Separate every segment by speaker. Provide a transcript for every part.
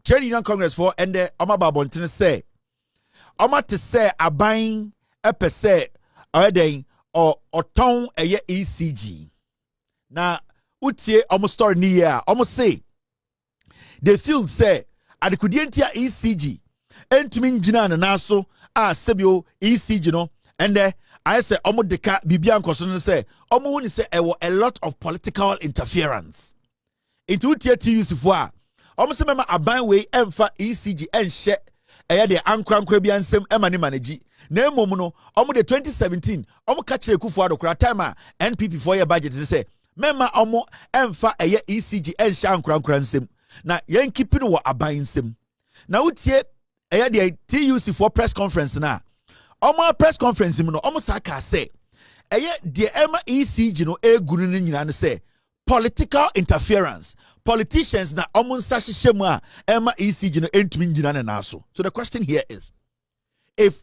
Speaker 1: trade union congress for and the Omaba Bontine say Oma to say a buying a per se or ton a ye ECG. Now utie almost story ni year almost say the field say adekudientia ECG entumi njina na naso a sebio ECG no and I say almost deka bibia nkoso no say almost when say a lot of political interference into utie TUC for almost say mema aban we emfa ECG enhye eye de ankrankra bia nsem emane managi na emom no almost the 2017 almost ka kire Kufuor kra time a NPP for your budget say mema almost emfa eye ECG enhye ankrankra nsem na yen keep no aban nsem na utie eye de TUC for press conference na almost press conference no almost aka say eye de ema ECG no egunu no nyina no say political interference. Politicians na omunsa shishema ema ECG no entumi njina na naso. So the question here is, if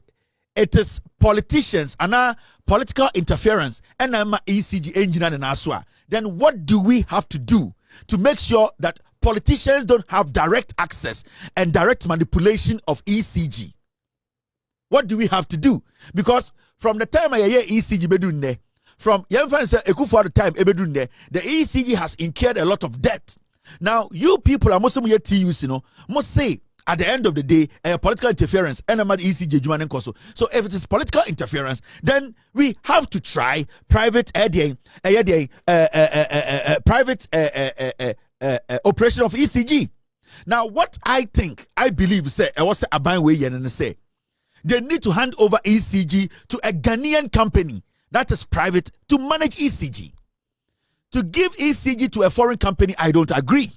Speaker 1: it is politicians and political interference and ema ECG njina na naso, then what do we have to do to make sure that politicians don't have direct access and direct manipulation of ECG? What do we have to do? Because from the time I hear ECG bedunne, from Ekufuor time ebedunne, the ECG has incurred a lot of debt. Now, you people are Muslim yet TUC, must say at the end of the day, political interference and ECG. So if it is political interference, then we have to try private private operation of ECG. Now, what I believe, say, I was a buying way and say, they need to hand over ECG to a Ghanian company that is private to manage ECG. To give ECG to a foreign company, I don't agree.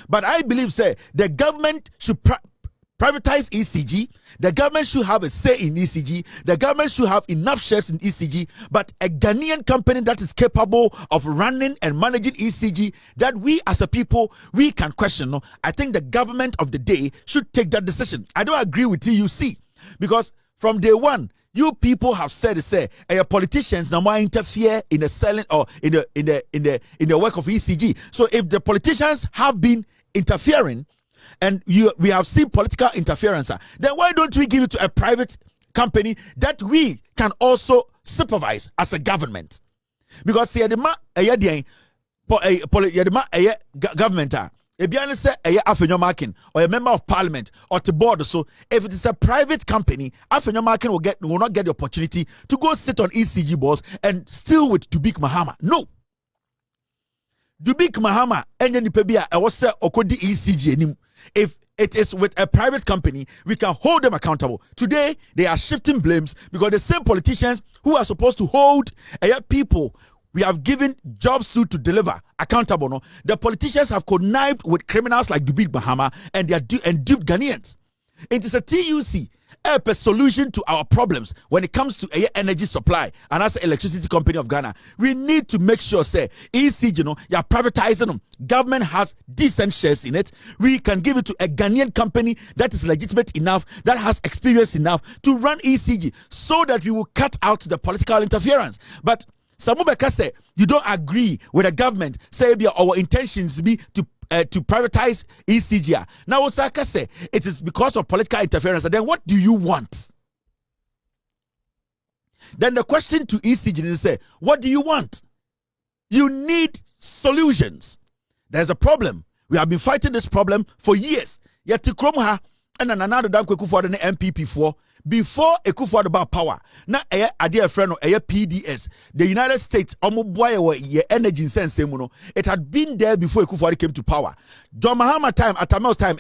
Speaker 1: But I believe, say, the government should privatize ECG. The government should have a say in ECG. The government should have enough shares in ECG. But a Ghanaian company that is capable of running and managing ECG, that we as a people, we can question. No? I think the government of the day should take that decision. I don't agree with TUC. Because from day one, you people have said, politicians now might interfere in the selling or in the work of ECG. So if the politicians have been interfering, and we have seen political interference, then why don't we give it to a private company that we can also supervise as a government? Because government Ebiane say afenyo marking or a member of parliament or to board. So if it is a private company, afenyo marking will not get the opportunity to go sit on ECG boards and still with Dubik Mahama. No. Dubik Mahama enye nipebia e wose okodi ECG enim. If it is with a private company, we can hold them accountable. Today they are shifting blames because the same politicians who are supposed to hold people we have given jobs to deliver accountable. No, the politicians have connived with criminals like Dubik Bahama and duped Ghanaians. It is a TUC a solution to our problems when it comes to energy supply and as electricity company of Ghana. We need to make sure say ECG, you are privatizing them. Government has decent shares in it. We can give it to a Ghanaian company that is legitimate enough, that has experience enough to run ECG, so that we will cut out the political interference. But Samubeka say you don't agree with the government. Say our intentions be to privatize ECG. Now Osaka say it is because of political interference. And then what do you want? Then the question to ECG is say, what do you want? You need solutions. There's a problem. We have been fighting this problem for years. Yet Tikromha and another dan Kufuor the MPP for before Kufuor about power. Na a dear friend of PDS, the United States ye energy sense it had been there before Kufuor came to power. John Mahama time at Tamel's time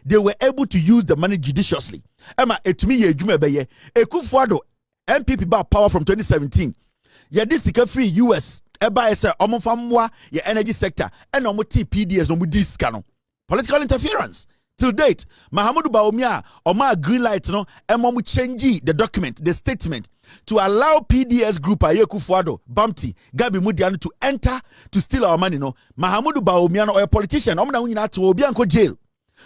Speaker 1: they were able to use the money judiciously. Emma etumi ye dwuma beye Kufuor MPP about power from 2017. Ye this free US say famwa ye energy sector and PDS no mu discano. Political interference. Till date, Mahamudu Bawumia Oma green light change the document, the statement to allow PDS group Kufuor, Bumpty, Gabi Mudiano to enter to steal our money. Mahamudu Bawumia or a politician, to Obianko jail.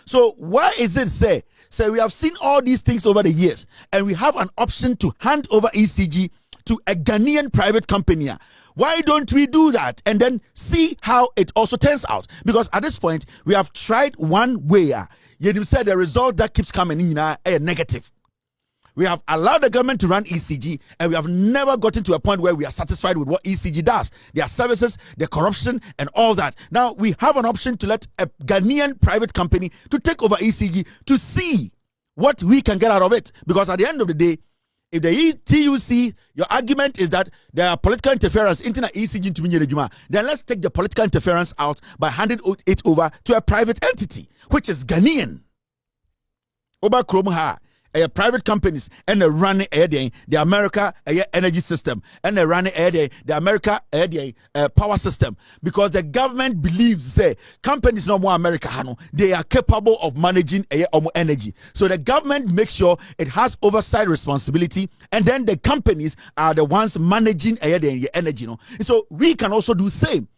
Speaker 1: So why is it say we have seen all these things over the years and we have an option to hand over ECG to a Ghanaian private company? Why don't we do that and then see how it also turns out? Because at this point, we have tried one way. you said the result that keeps coming in is negative. We have allowed the government to run ECG, and we have never gotten to a point where we are satisfied with what ECG does, their services, their corruption, and all that. Now, we have an option to let a Ghanaian private company to take over ECG to see what we can get out of it. Because at the end of the day, if the TUC, your argument is that there are political interference into the ECG into Minye, then let's take the political interference out by handing it over to a private entity, which is Ghanian. Oba Kromha. Private companies and they run the America energy system and they run the America power system, because the government believes companies no more America they are capable of managing energy. So the government makes sure it has oversight responsibility, and then the companies are the ones managing the energy. So we can also do same.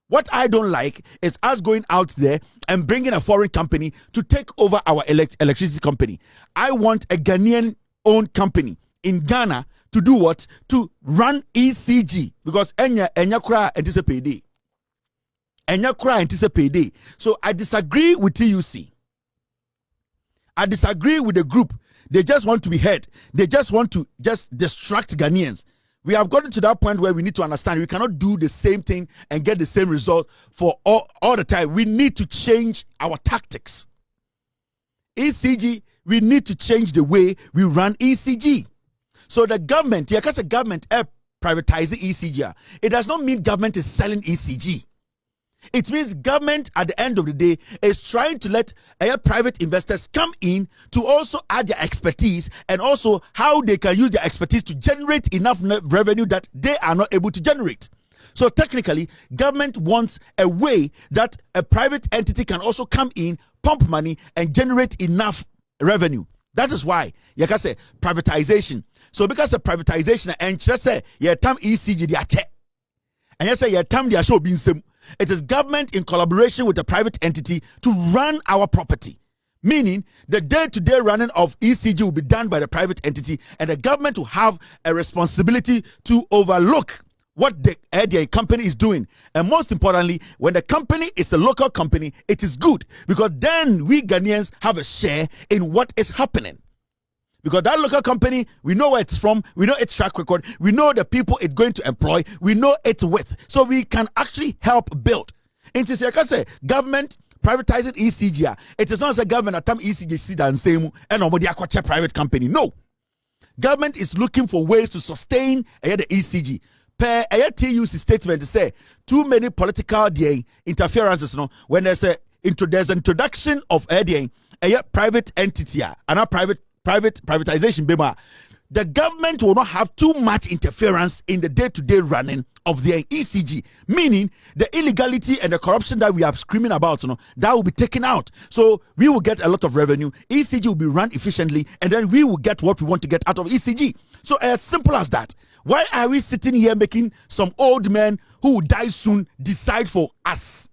Speaker 1: What I don't like is us going out there and bringing a foreign company to take over our electricity company. I want a Ghanaian-owned company in Ghana to do what? To run ECG, because enya kra anticipate. Enya kra anticipate. So I disagree with TUC. I disagree with the group. They just want to be heard. They just want to distract Ghanaians. We have gotten to that point where we need to understand we cannot do the same thing and get the same result for all the time. We need to change our tactics. ECG, we need to change the way we run ECG. So the government, because the government privatizing ECG, it does not mean government is selling ECG. It means government at the end of the day is trying to let private investors come in to also add their expertise, and also how they can use their expertise to generate enough revenue that they are not able to generate. So technically, government wants a way that a private entity can also come in, pump money, and generate enough revenue. That is why you can say privatization. So because of privatization, and just say tam ECG they check, and you say tam they show being same. It is government in collaboration with a private entity to run our property. Meaning, the day-to-day running of ECG will be done by the private entity, and the government will have a responsibility to overlook what the company is doing. And most importantly, when the company is a local company, it is good, because then we Ghanaians have a share in what is happening. Because that local company, we know where it's from, we know its track record, we know the people it's going to employ, we know its width. So we can actually help build. It is like I say, government privatizing ECG. It is not a government at time ECG sit and say and a private company. No. Government is looking for ways to sustain the ECG. Per TUC statement to say too many political interferences. When there's an introduction of a private entity and a private privatization, the government will not have too much interference in the day-to-day running of the ECG, meaning the illegality and the corruption that we are screaming about, that will be taken out. So we will get a lot of revenue, ECG will be run efficiently, and then we will get what we want to get out of ECG. So as simple as that. Why are we sitting here making some old men who will die soon decide for us?